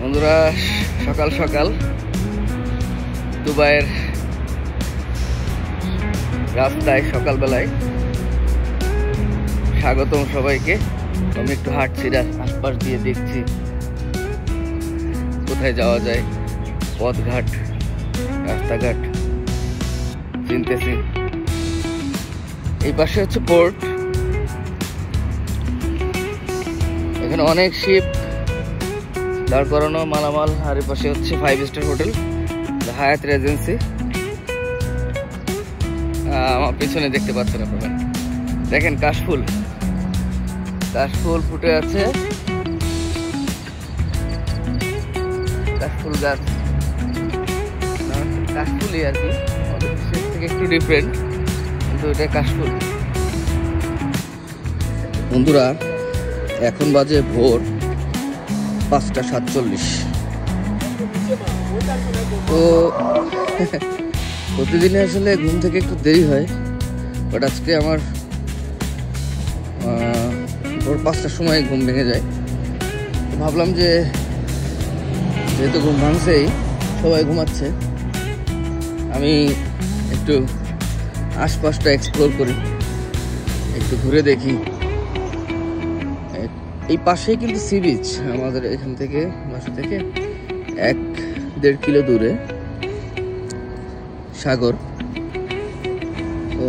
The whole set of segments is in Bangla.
বন্ধুরা, সকাল সকাল দুবাইয়ের রাস্তায় সকালবেলায় স্বাগতম সবাইকে। আমি একটু হাঁটছি, আশপাশ দিয়ে দেখছি কোথায় যাওয়া যায়, পথঘাট রাস্তাঘাট চিনতেছি। এই পাশে হচ্ছে পোর্ট, এখানে অনেক শিপ দাঁড় করানো, মালামাল। আর এই পাশে হচ্ছে 5 স্টার হোটেল, হায়াত রেজেন্সি। আমার পিছনে দেখতে পাচ্ছেন আপনারা, দেখেন কাশফুল ফুটে আছে, কাশফুল গাছ, কাশফুলই আর কি, আমাদের দেশের থেকে একটু ডিফারেন্ট, কিন্তু এটা কাশফুল। বন্ধুরা, এখন বাজে ভোর 5:47। তো প্রতিদিনে আসলে ঘুম থেকে একটু দেরি হয়, বাট আজকে আমার ভোর 5টার সময় ঘুম ভেঙে যায়। তো ভাবলাম যে যেহেতু ঘুম ভাঙছেই, সবাই ঘুমাচ্ছে, আমি একটু আশপাশটা এক্সপ্লোর করি, একটু ঘুরে দেখি। এই পাশেই কিন্তু সি বিচ, আমাদের এখান থেকে, বাসা থেকে 1-1.5 কিলো দূরে সাগর। তো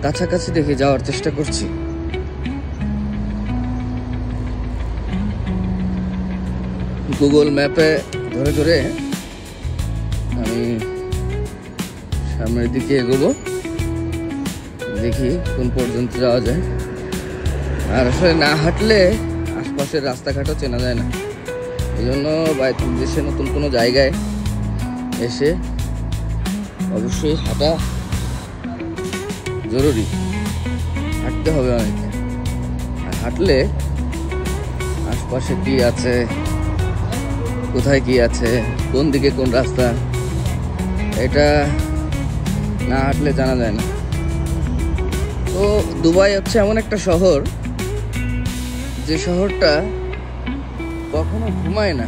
কাছাকাছি দেখে যাওয়ার চেষ্টা করছি। গুগল ম্যাপে ধরে ধরে আমি সামনের দিকে এগোবো, দেখি কোন পর্যন্ত যাওয়া যায়। আর আসলে না হাঁটলে আশপাশের রাস্তাঘাটও চেনা যায় না, এই জন্য দেশে নতুন কোনো জায়গায় এসে অবশ্যই হাঁটা জরুরি, হাঁটতে হবে অনেক। আর হাঁটলে আশপাশে কি আছে, কোথায় কি আছে, কোন দিকে কোন রাস্তা, এটা না হাঁটলে জানা যায় না। তো দুবাই হচ্ছে এমন একটা শহর, যে শহরটা কখনো ঘুমায় না,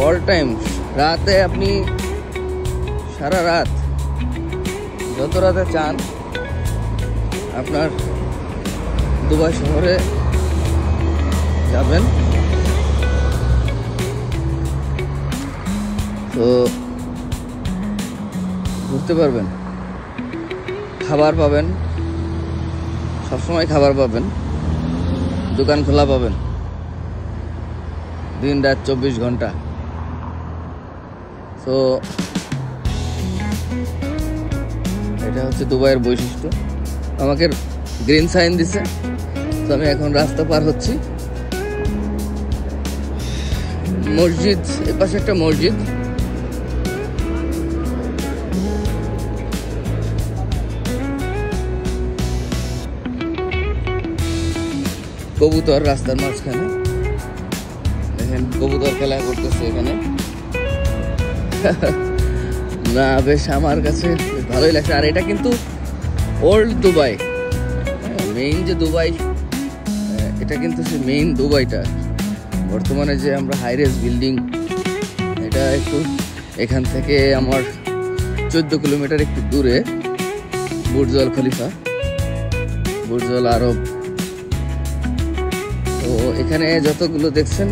অল টাইম। রাতে আপনি সারা রাত, যত রাতে চান আপনার দুবাই শহরে যাবেন, তো ঘুরতে পারবেন, খাবার পাবেন, সবসময় খাবার পাবেন, দোকান খোলা পাবেন, দিন রাত 24 ঘন্টা। তো এটা হচ্ছে দুবাইয়ের বৈশিষ্ট্য। আমাকে গ্রিন সাইন দিছে, তো আমি এখন রাস্তা পার হচ্ছি। মসজিদ, এর পাশে একটা মসজিদ, কবুতর রাস্তার মাঝখানে, দেখেন কবুতর খেলা করতেছে এখানে। না, বেশ আমার কাছে ভালোই লাগছে। আর এটা কিন্তু ওল্ড দুবাই, মেইন যে দুবাই, এটা কিন্তু সে মেইন দুবাইটা। বর্তমানে যে আমরা হাইরেজ বিল্ডিং, এটা একটু এখান থেকে আমার 14 কিলোমিটার একটু দূরে বুর্জ আল খলিফা, বুর্জ আল আরব। তো এখানে যতগুলো দেখছেন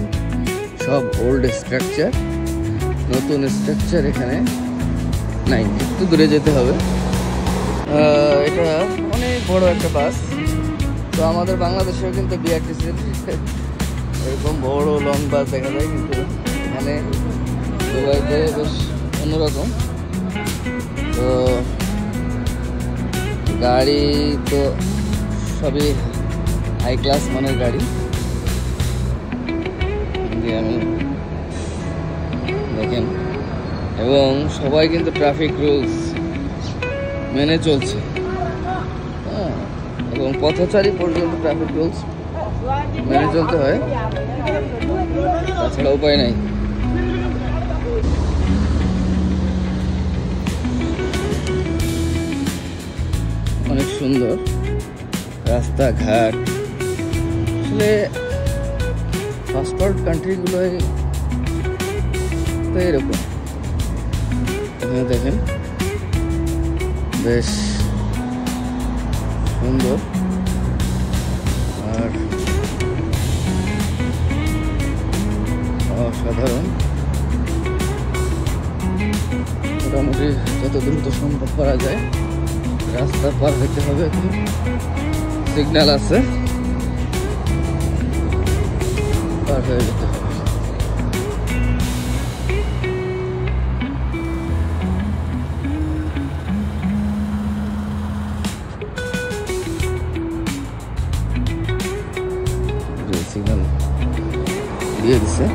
সব ওল্ড স্ট্রাকচার, নতুন স্ট্রাকচার এখানে নাই, একটু দূরে যেতে হবে। এটা অনেক বড় একটা বাস। তো আমাদের বাংলাদেশেও কিন্তু বিআরটিসির এরকম বড় লং বাস দেখা যায়, কিন্তু এখানে দুবাইতে বেশ অন্যরকম। তো গাড়ি তো সবই হাই ক্লাস মানের গাড়ি, আমি দেখেন, এবং সবাই কিন্তু ট্রাফিক রুলস মেনে চলছে, এবং পথচারী পর্যন্ত ট্রাফিক রুলস মেনে চলতে হয়, তাছাড়া উপায় নাই। অনেক সুন্দর রাস্তাঘাট, আসলে ফার্স্ট ওয়ার্ল্ড কান্ট্রিগুলোয় তো এরকম। এখানে দেখেন বেশ সুন্দর, আর অসাধারণ। মোটামুটি যত দ্রুত সম্ভব করা যায় রাস্তা পার হতে হবে। এখন সিগন্যাল আছে, পার হয়ে যেতে হবে। সিগন্যাল দিয়ে দিছে।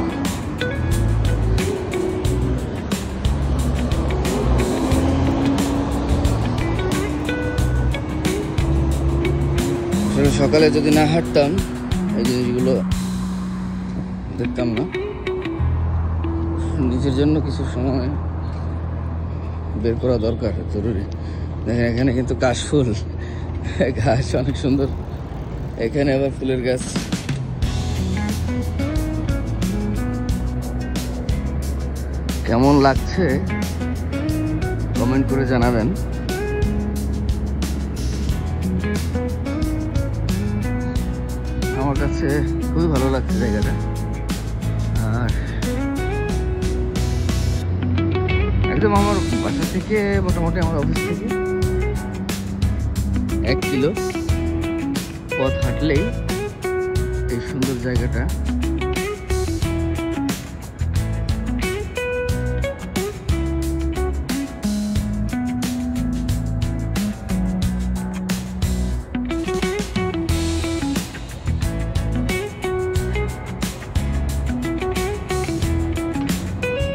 সকালে যদি না হাঁটতাম এই জিনিসগুলো দেখতাম না। নিজের জন্য কিছু সময় বের করা দরকার, জরুরি। দেখেন এখানে কিন্তু কাশফুল, গাছ অনেক সুন্দর। এখানে আবার ফুলের গাছ। কেমন লাগছে কমেন্ট করে জানাবেন। আমার কাছে খুবই ভালো লাগছে জায়গাটা। আর একদম আমার বাসা থেকে মোটামুটি আমার অফিস থেকে 1 কিলো পথ হাঁটলেই এই সুন্দর জায়গাটা।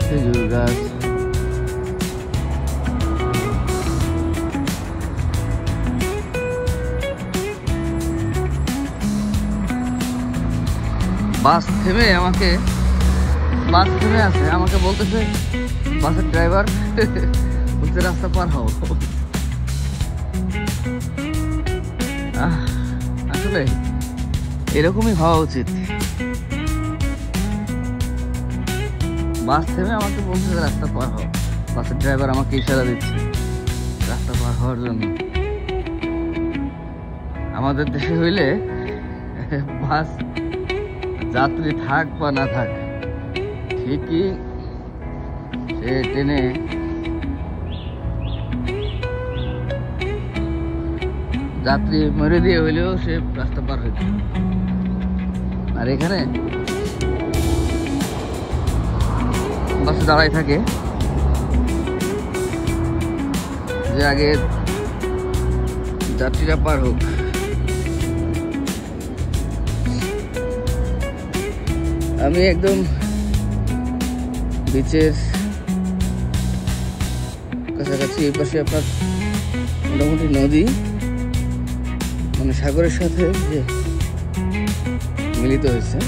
খেজুর গাছ, বাস থেমে আছে, আমাকে বলতেছে বাসের ড্রাইভার বলতে রাস্তা পার হও। আসলে এরকমই হওয়া উচিত। বাস থেমে আমাকে বলছে রাস্তা পার হও, বাসের ড্রাইভার আমাকে ইশারা দিচ্ছে রাস্তা পার হওয়ার জন্য। আমাদের দেশে হইলে বাস যাত্রী থাক বা না থাক ঠিকই সে টেনে যাত্রী মেরে দিয়ে হইলেও সে রাস্তা পার হইত। আর এখানে বাসে দাঁড়াই থাকে যে আগে যাত্রীরা পার হোক। আমি একদম বিচের কাছাকাছি। এই পাশে আপনার মোটামুটি নদী, মানে সাগরের সাথে যে মিলিত হয়েছে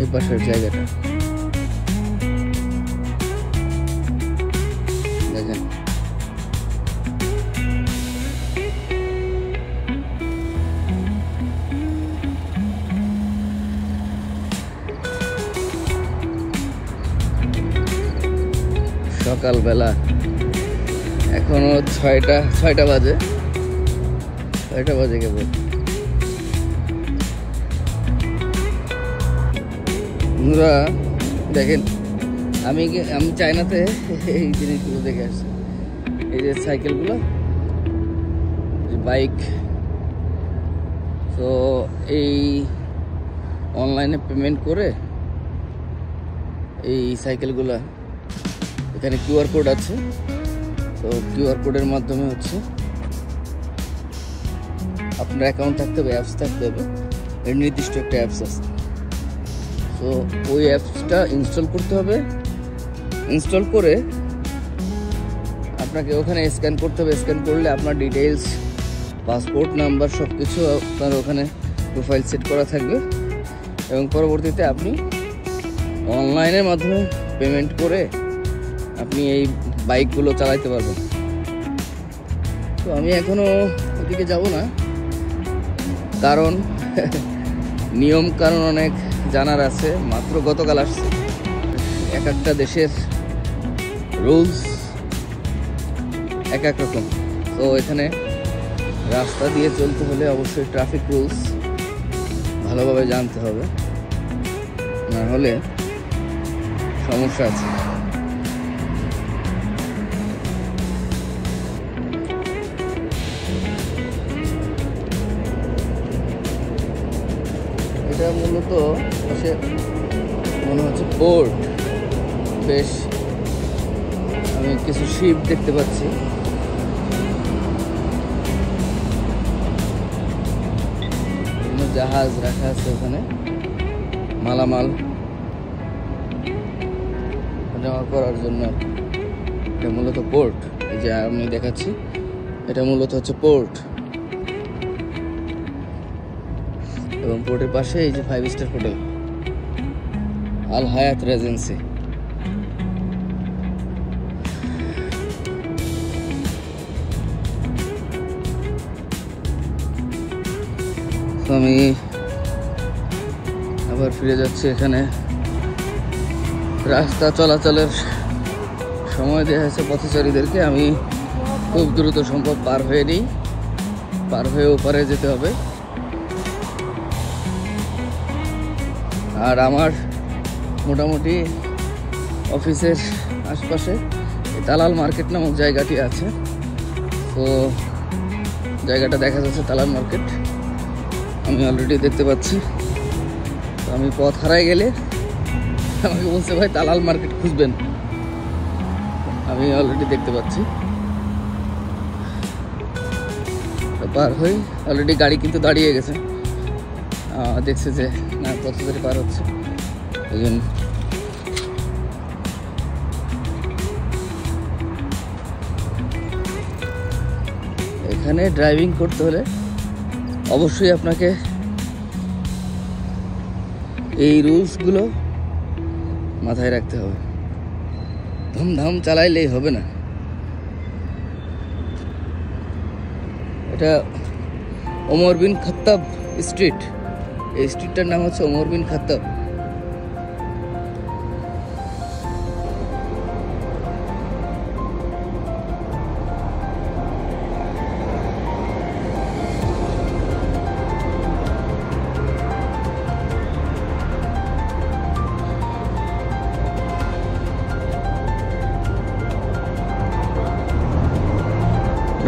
এই পাশের জায়গাটা। দেখেন সকালবেলা, এখনো 6টা বাজে, 6টা বাজে কেবল। বন্ধুরা দেখেন, আমি চায়নাতে এই জিনিসগুলো দেখে আসছি। এই যে সাইকেলগুলো, বাইক, তো এই অনলাইনে পেমেন্ট করে এই সাইকেলগুলা, এখানে কিউআর কোড আছে, তো কিউআর কোডের মাধ্যমে হচ্ছে আপনার অ্যাকাউন্ট থাকতে হবে, অ্যাপস থাকতে হবে। এর নির্দিষ্ট একটা অ্যাপস আছে, তো ওই অ্যাপসটা ইনস্টল করতে হবে। ইনস্টল করে আপনাকে ওখানে স্ক্যান করতে হবে। স্ক্যান করলে আপনার ডিটেইলস, পাসপোর্ট নাম্বার সব কিছু আপনার ওখানে প্রোফাইল সেট করা থাকবে, এবং পরবর্তীতে আপনি অনলাইনের মাধ্যমে পেমেন্ট করে আপনি এই বাইকগুলো চালাতে পারবেন। তো আমি এখনও ওদিকে যাব না, কারণ নিয়ম কারণ অনেক জানার আছে, মাত্র গতকাল আসছে। এক একটা দেশের রুলস এক এক রকম। তো এখানে রাস্তা দিয়ে চলতে হলে অবশ্যই ট্রাফিক রুলস ভালোভাবে জানতে হবে, না হলে সমস্যা আছে। এটা মূলত মনে হচ্ছে পোর্ট। বেশ, আমি কিছু শিপ দেখতে পাচ্ছি। জাহাজ রাখা আছে ওখানে, মালামাল জমা করার জন্য। এটা মূলত পোর্ট। এই যে আমি দেখাচ্ছি, এটা মূলত হচ্ছে পোর্ট। এবং পোর্টের পাশে এই যে 5 স্টার হোটেল আল হায়াত রেজেন্সি। আমি আবার ফিরে যাচ্ছি। এখানে রাস্তা চলাচলের সময় দেওয়া হয়েছে পথচারীদেরকে। আমি খুব দ্রুত সম্ভব পার হয়ে নিই, পার হয়ে ওপারে যেতে হবে। আর আমার মোটামুটি অফিসের আশপাশে তালাল মার্কেট নামক জায়গাটি আছে। তো জায়গাটা দেখা যাচ্ছে তালাল মার্কেট, আমি অলরেডি দেখতে পাচ্ছি। তো আমি পথ হারাই গেলে আমাকে বলছে ভাই তালাল মার্কেট খুঁজবেন, আমি অলরেডি দেখতে পাচ্ছি। তো পার হই, অলরেডি গাড়ি কিন্তু দাঁড়িয়ে গেছে, দেখছে যে না পথচারী পার হচ্ছে। এই জন্য এখানে ড্রাইভিং করতে হলে অবশ্যই আপনাকে এই রুলসগুলো মাথায় রাখতে হবে। ধুমধাম চালাইলেই হবে না। এটা ওমর বিন খাত্তাব স্ট্রিট। এই স্ট্রিটটার নাম হচ্ছে ওমর বিন খাত্তাব।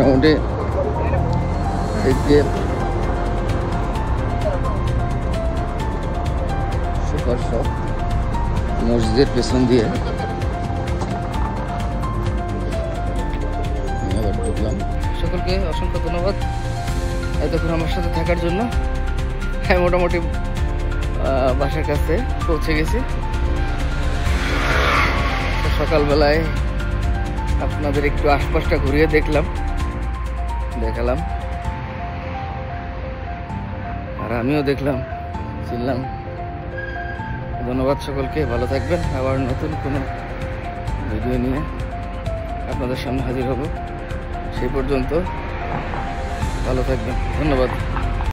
মোটামুটি সুপার শপ মসজিদের পেছন দিয়ে আবার ঢুকলাম। সকলকে অসংখ্য ধন্যবাদ এতক্ষণ আমার সাথে থাকার জন্য। হ্যাঁ, মোটামুটি বাসার কাছে পৌঁছে গেছি। সকালবেলায় আপনাদের একটু আশপাশটা ঘুরিয়ে দেখালাম, আর আমিও দেখলাম, চিনলাম। ধন্যবাদ সকলকে, ভালো থাকবেন। আবার নতুন কোনো ভিডিও নিয়ে আপনাদের সামনে হাজির হব। সেই পর্যন্ত ভালো থাকবেন, ধন্যবাদ।